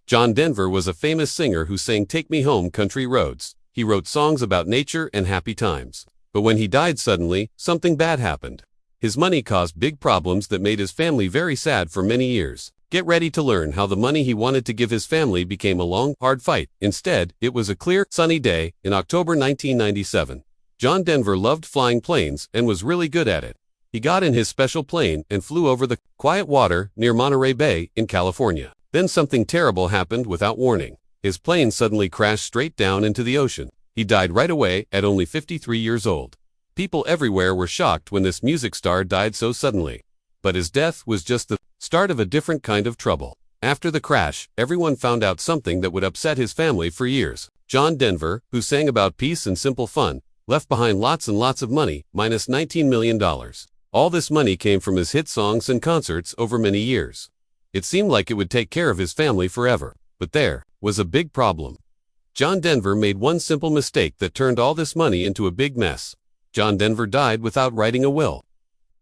John Denver was a famous singer who sang "Take Me Home, Country Roads." He wrote songs about nature and happy times. But when he died suddenly, something bad happened. His money caused big problems that made his family very sad for many years. Get ready to learn how the money he wanted to give his family became a long, hard fight. Instead, it was a clear, sunny day in October 1997. John Denver loved flying planes and was really good at it. He got in his special plane and flew over the quiet water near Monterey Bay in California. Then something terrible happened without warning. His plane suddenly crashed straight down into the ocean. He died right away at only 53 years old. People everywhere were shocked when this music star died so suddenly. But his death was just the start of a different kind of trouble. After the crash, everyone found out something that would upset his family for years. John Denver, who sang about peace and simple fun, left behind lots and lots of money, minus $19 million. All this money came from his hit songs and concerts over many years. It seemed like it would take care of his family forever. But there was a big problem. John Denver made one simple mistake that turned all this money into a big mess. John Denver died without writing a will.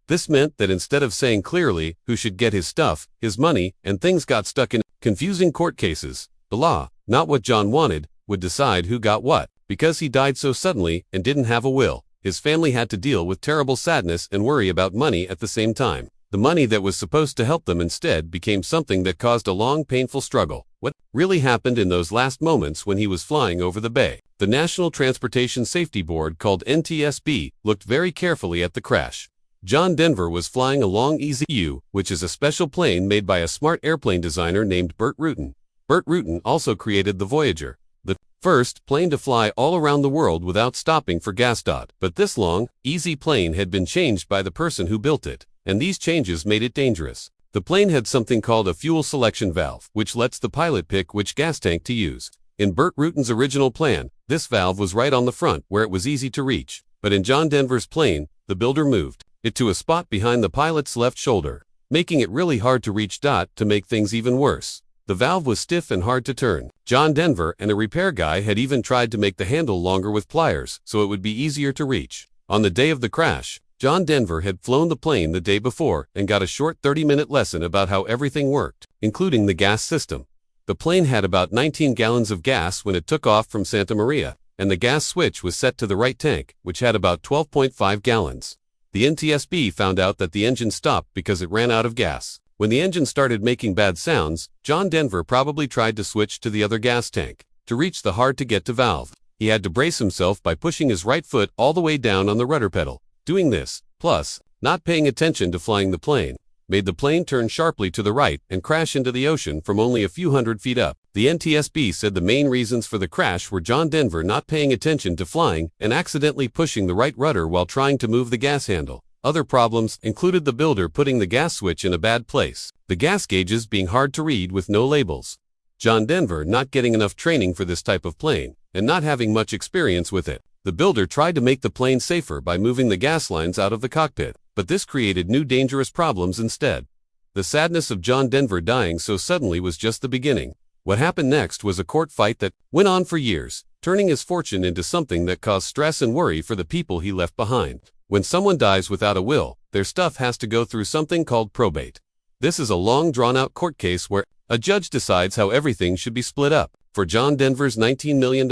This meant that instead of saying clearly who should get his stuff, his money, and things got stuck in confusing court cases. The law, not what John wanted, would decide who got what. Because he died so suddenly and didn't have a will, his family had to deal with terrible sadness and worry about money at the same time. The money that was supposed to help them instead became something that caused a long, painful struggle. What really happened in those last moments when he was flying over the bay? The National Transportation Safety Board, called NTSB, looked very carefully at the crash. John Denver was flying a Long Easy U, which is a special plane made by a smart airplane designer named Burt Rutan. Burt Rutan also created the Voyager, the first plane to fly all around the world without stopping for gas. But this Long Easy plane had been changed by the person who built it, and these changes made it dangerous. The plane had something called a fuel selection valve, which lets the pilot pick which gas tank to use. In Burt Rutan's original plan, this valve was right on the front where it was easy to reach. But in John Denver's plane, the builder moved it to a spot behind the pilot's left shoulder, making it really hard to reach. To make things even worse, the valve was stiff and hard to turn. John Denver and a repair guy had even tried to make the handle longer with pliers so it would be easier to reach. On the day of the crash, John Denver had flown the plane the day before and got a short 30-minute lesson about how everything worked, including the gas system. The plane had about 19 gallons of gas when it took off from Santa Maria, and the gas switch was set to the right tank, which had about 12.5 gallons. The NTSB found out that the engine stopped because it ran out of gas. When the engine started making bad sounds, John Denver probably tried to switch to the other gas tank. To reach the hard-to-get-to valve, he had to brace himself by pushing his right foot all the way down on the rudder pedal. Doing this, plus not paying attention to flying the plane, made the plane turn sharply to the right and crash into the ocean from only a few hundred feet up. The NTSB said the main reasons for the crash were John Denver not paying attention to flying and accidentally pushing the right rudder while trying to move the gas handle. Other problems included the builder putting the gas switch in a bad place, the gas gauges being hard to read with no labels, John Denver not getting enough training for this type of plane, and not having much experience with it. The builder tried to make the plane safer by moving the gas lines out of the cockpit, but this created new dangerous problems instead. The sadness of John Denver dying so suddenly was just the beginning. What happened next was a court fight that went on for years, turning his fortune into something that caused stress and worry for the people he left behind. When someone dies without a will, their stuff has to go through something called probate. This is a long drawn-out court case where a judge decides how everything should be split up. For John Denver's $19 million.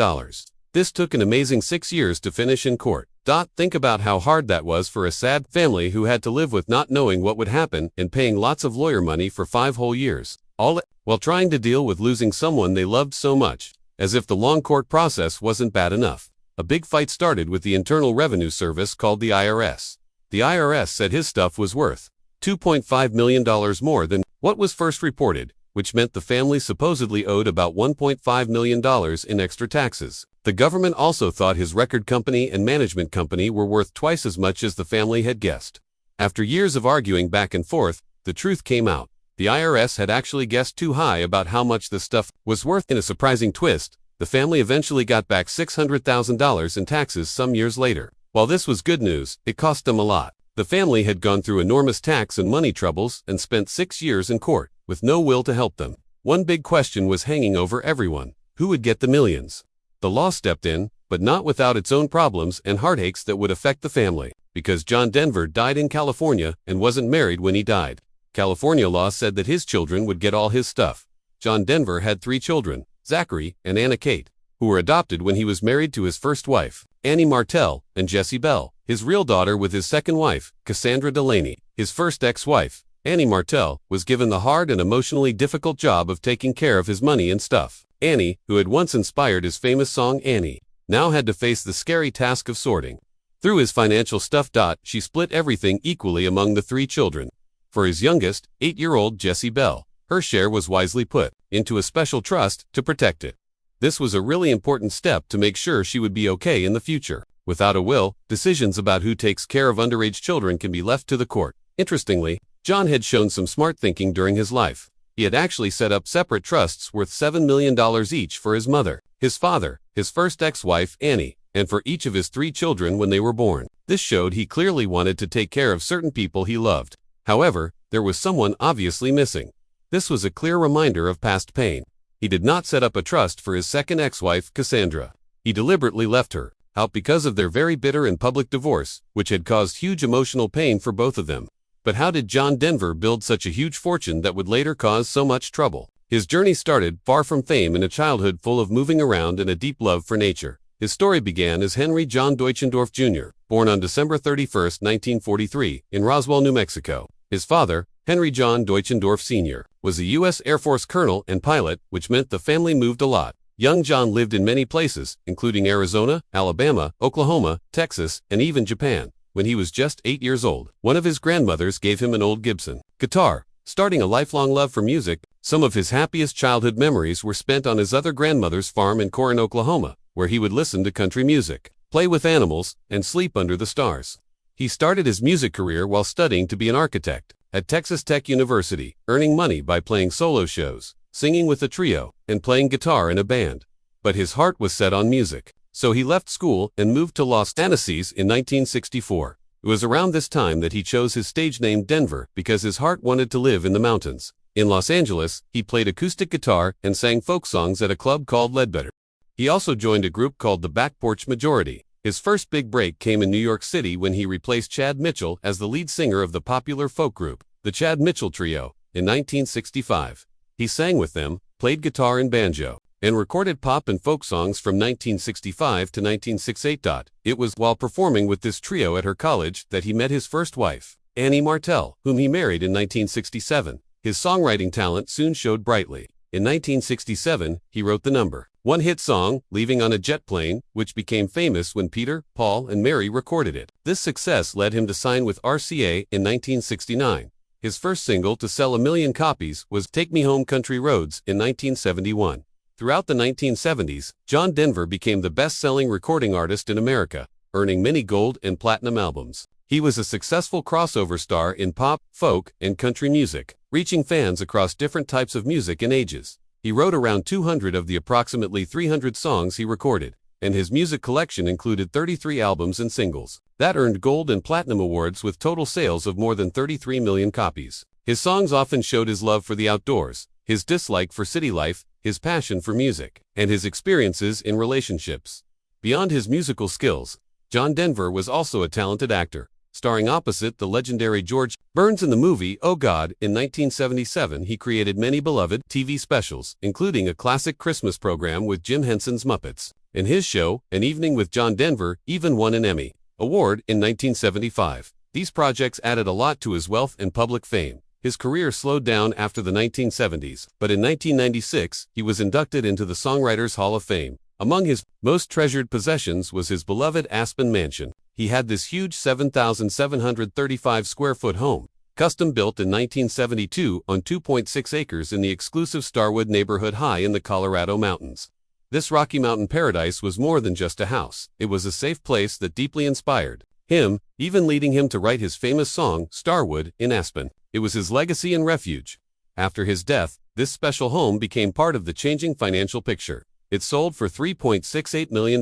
This took an amazing 6 years to finish in court. Think about how hard that was for a sad family who had to live with not knowing what would happen and paying lots of lawyer money for 5 whole years, all while trying to deal with losing someone they loved so much. As if the long court process wasn't bad enough, a big fight started with the Internal Revenue Service called the IRS. The IRS said his stuff was worth $2.5 million more than what was first reported, which meant the family supposedly owed about $1.5 million in extra taxes. The government also thought his record company and management company were worth twice as much as the family had guessed. After years of arguing back and forth, the truth came out. The IRS had actually guessed too high about how much the stuff was worth. In a surprising twist, the family eventually got back $600,000 in taxes some years later. While this was good news, it cost them a lot. The family had gone through enormous tax and money troubles and spent 6 years in court, with no will to help them. One big question was hanging over everyone: who would get the millions? The law stepped in, but not without its own problems and heartaches that would affect the family. Because John Denver died in California and wasn't married when he died, California law said that his children would get all his stuff. John Denver had 3 children, Zachary and Anna Kate, who were adopted when he was married to his first wife, Annie Martell, and Jessie Bell, his real daughter with his second wife, Cassandra Delaney. His first ex-wife, Annie Martell, was given the hard and emotionally difficult job of taking care of his money and stuff. Annie, who had once inspired his famous song Annie, now had to face the scary task of sorting through his financial stuff. She split everything equally among the 3 children. For his youngest, 8-year-old Jessie Bell, her share was wisely put into a special trust to protect it. This was a really important step to make sure she would be okay in the future. Without a will, decisions about who takes care of underage children can be left to the court. Interestingly, John had shown some smart thinking during his life. He had actually set up separate trusts worth $7 million each for his mother, his father, his first ex-wife Annie, and for each of his 3 children when they were born. This showed he clearly wanted to take care of certain people he loved. However, there was someone obviously missing. This was a clear reminder of past pain. He did not set up a trust for his second ex-wife, Cassandra. He deliberately left her out because of their very bitter and public divorce, which had caused huge emotional pain for both of them. But how did John Denver build such a huge fortune that would later cause so much trouble? His journey started far from fame in a childhood full of moving around and a deep love for nature. His story began as Henry John Deutschendorf Jr., born on December 31, 1943, in Roswell, New Mexico. His father, Henry John Deutschendorf Sr., was a U.S. Air Force colonel and pilot, which meant the family moved a lot. Young John lived in many places, including Arizona, Alabama, Oklahoma, Texas, and even Japan. When he was just 8 years old, one of his grandmothers gave him an old Gibson guitar. Starting a lifelong love for music, some of his happiest childhood memories were spent on his other grandmother's farm in Corinth, Oklahoma, where he would listen to country music, play with animals, and sleep under the stars. He started his music career while studying to be an architect at Texas Tech University, earning money by playing solo shows, singing with a trio, and playing guitar in a band. But his heart was set on music, so he left school and moved to Los Angeles in 1964. It was around this time that he chose his stage name Denver because his heart wanted to live in the mountains. In Los Angeles, he played acoustic guitar and sang folk songs at a club called Ledbetter. He also joined a group called the Back Porch Majority. His first big break came in New York City when he replaced Chad Mitchell as the lead singer of the popular folk group, the Chad Mitchell Trio, in 1965. He sang with them, played guitar and banjo, and recorded pop and folk songs from 1965 to 1968. It was while performing with this trio at her college that he met his first wife, Annie Martell, whom he married in 1967. His songwriting talent soon showed brightly. In 1967, he wrote the number 1 hit song, Leaving on a Jet Plane, which became famous when Peter, Paul, and Mary recorded it. This success led him to sign with RCA in 1969. His first single to sell 1 million copies was Take Me Home Country Roads in 1971. Throughout the 1970s, John Denver became the best-selling recording artist in America, earning many gold and platinum albums. He was a successful crossover star in pop, folk, and country music, reaching fans across different types of music and ages. He wrote around 200 of the approximately 300 songs he recorded, and his music collection included 33 albums and singles that earned gold and platinum awards with total sales of more than 33 million copies. His songs often showed his love for the outdoors, his dislike for city life, his passion for music, and his experiences in relationships. Beyond his musical skills, John Denver was also a talented actor, starring opposite the legendary George Burns in the movie Oh God. In 1977, he created many beloved TV specials, including a classic Christmas program with Jim Henson's Muppets. And his show, An Evening with John Denver, even won an Emmy Award in 1975. These projects added a lot to his wealth and public fame. His career slowed down after the 1970s, but in 1996, he was inducted into the Songwriters Hall of Fame. Among his most treasured possessions was his beloved Aspen mansion. He had this huge 7,735 square foot home, custom built in 1972 on 2.6 acres in the exclusive Starwood neighborhood high in the Colorado mountains. This Rocky Mountain paradise was more than just a house. It was a safe place that deeply inspired him, even leading him to write his famous song, Starwood, in Aspen. It was his legacy and refuge. After his death, this special home became part of the changing financial picture. It sold for $3.68 million.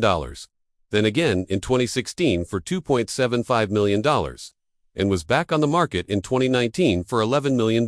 Then again in 2016 for $2.75 million. And was back on the market in 2019 for $11 million.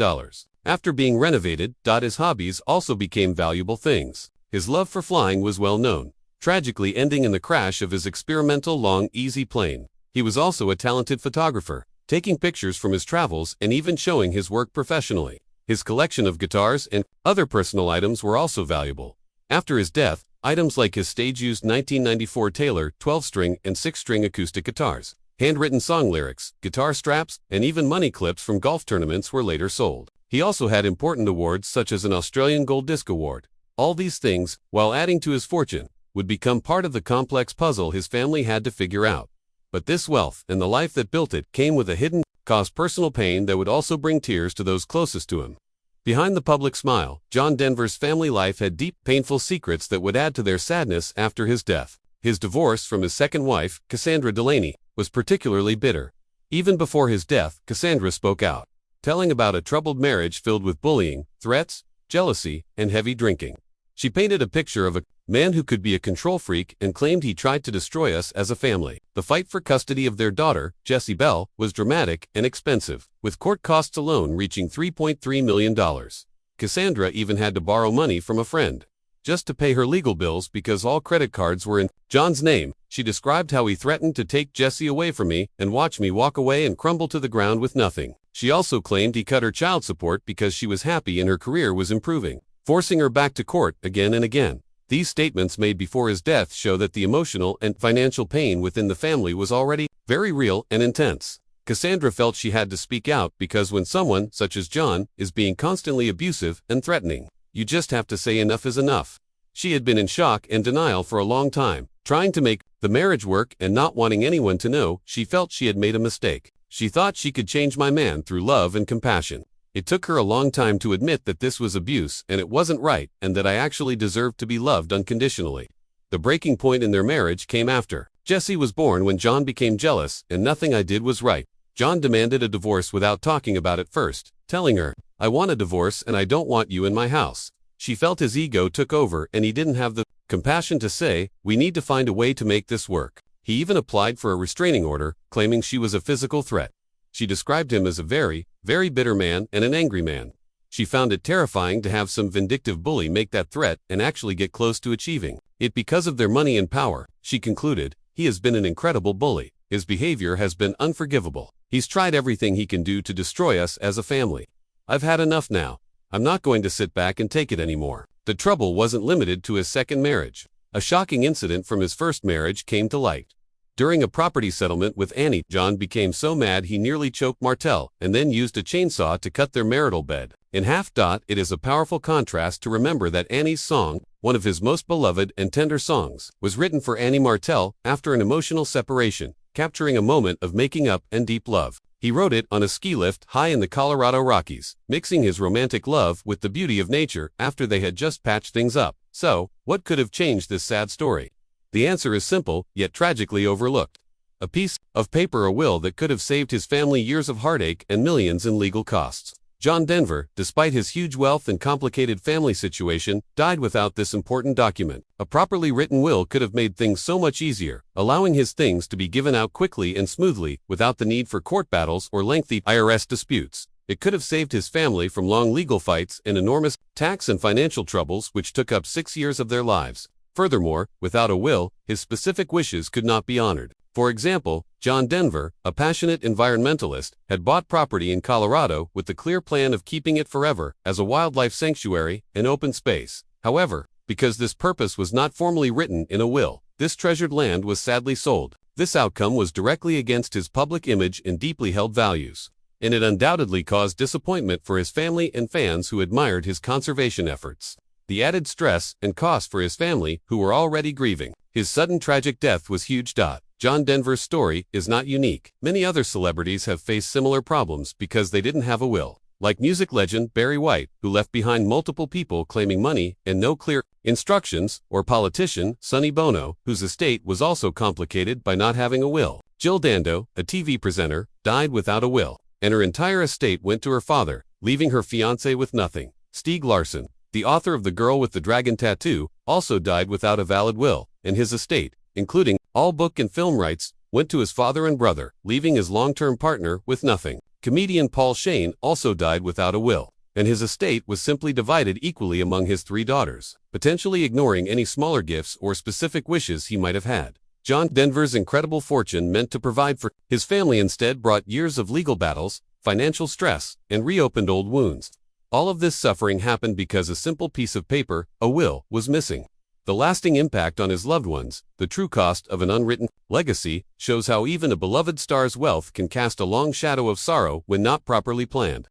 After being renovated, his hobbies also became valuable things. His love for flying was well known, tragically ending in the crash of his experimental Long Easy plane. He was also a talented photographer, taking pictures from his travels and even showing his work professionally. His collection of guitars and other personal items were also valuable. After his death, items like his stage-used 1994 Taylor 12-string and 6-string acoustic guitars, handwritten song lyrics, guitar straps, and even money clips from golf tournaments were later sold. He also had important awards such as an Australian Gold Disc Award. All these things, while adding to his fortune, would become part of the complex puzzle his family had to figure out. But this wealth and the life that built it came with a hidden, caused personal pain that would also bring tears to those closest to him. Behind the public smile, John Denver's family life had deep, painful secrets that would add to their sadness after his death. His divorce from his second wife, Cassandra Delaney, was particularly bitter. Even before his death, Cassandra spoke out, telling about a troubled marriage filled with bullying, threats, jealousy, and heavy drinking. She painted a picture of a man who could be a control freak and claimed he tried to destroy us as a family. The fight for custody of their daughter, Jessie Bell, was dramatic and expensive, with court costs alone reaching $3.3 million. Cassandra even had to borrow money from a friend just to pay her legal bills because all credit cards were in John's name. She described how he threatened to take Jessie away from me and watch me walk away and crumble to the ground with nothing. She also claimed he cut her child support because she was happy and her career was improving, forcing her back to court again and again. These statements made before his death show that the emotional and financial pain within the family was already very real and intense. Cassandra felt she had to speak out because when someone, such as John, is being constantly abusive and threatening, you just have to say enough is enough. She had been in shock and denial for a long time, trying to make the marriage work and not wanting anyone to know she felt she had made a mistake. She thought she could change my man through love and compassion. It took her a long time to admit that this was abuse and it wasn't right and that I actually deserved to be loved unconditionally. The breaking point in their marriage came after Jessie was born when John became jealous and nothing I did was right. John demanded a divorce without talking about it first, telling her, "I want a divorce and I don't want you in my house." She felt his ego took over and he didn't have the compassion to say, "We need to find a way to make this work." He even applied for a restraining order, claiming she was a physical threat. She described him as a very, very bitter man and an angry man. She found it terrifying to have some vindictive bully make that threat and actually get close to achieving it because of their money and power. She concluded, "He has been an incredible bully. His behavior has been unforgivable. He's tried everything he can do to destroy us as a family. I've had enough now. I'm not going to sit back and take it anymore." The trouble wasn't limited to his second marriage. A shocking incident from his first marriage came to light. During a property settlement with Annie, John became so mad he nearly choked Martell and then used a chainsaw to cut their marital bed in half. It is a powerful contrast to remember that Annie's song, one of his most beloved and tender songs, was written for Annie Martell after an emotional separation, capturing a moment of making up and deep love. He wrote it on a ski lift high in the Colorado Rockies, mixing his romantic love with the beauty of nature after they had just patched things up. So, what could have changed this sad story? The answer is simple, yet tragically overlooked. A piece of paper, a will that could have saved his family years of heartache and millions in legal costs. John Denver, despite his huge wealth and complicated family situation, died without this important document. A properly written will could have made things so much easier, allowing his things to be given out quickly and smoothly without the need for court battles or lengthy IRS disputes. It could have saved his family from long legal fights and enormous tax and financial troubles which took up 6 years of their lives. Furthermore, without a will, his specific wishes could not be honored. For example, John Denver, a passionate environmentalist, had bought property in Colorado with the clear plan of keeping it forever as a wildlife sanctuary and open space. However, because this purpose was not formally written in a will, this treasured land was sadly sold. This outcome was directly against his public image and deeply held values, and it undoubtedly caused disappointment for his family and fans who admired his conservation efforts. The added stress and cost for his family, who were already grieving his sudden tragic death, was huge. John Denver's story is not unique. Many other celebrities have faced similar problems because they didn't have a will. Like music legend Barry White, who left behind multiple people claiming money and no clear instructions, or politician Sonny Bono, whose estate was also complicated by not having a will. Jill Dando, a TV presenter, died without a will, and her entire estate went to her father, leaving her fiancé with nothing. Stieg Larsson, the author of The Girl with the Dragon Tattoo, also died without a valid will, and his estate, including all book and film rights, went to his father and brother, leaving his long-term partner with nothing. Comedian Paul Shane also died without a will, and his estate was simply divided equally among his 3 daughters, potentially ignoring any smaller gifts or specific wishes he might have had. John Denver's incredible fortune meant to provide for his family instead brought years of legal battles, financial stress, and reopened old wounds. All of this suffering happened because a simple piece of paper, a will, was missing. The lasting impact on his loved ones, the true cost of an unwritten legacy, shows how even a beloved star's wealth can cast a long shadow of sorrow when not properly planned.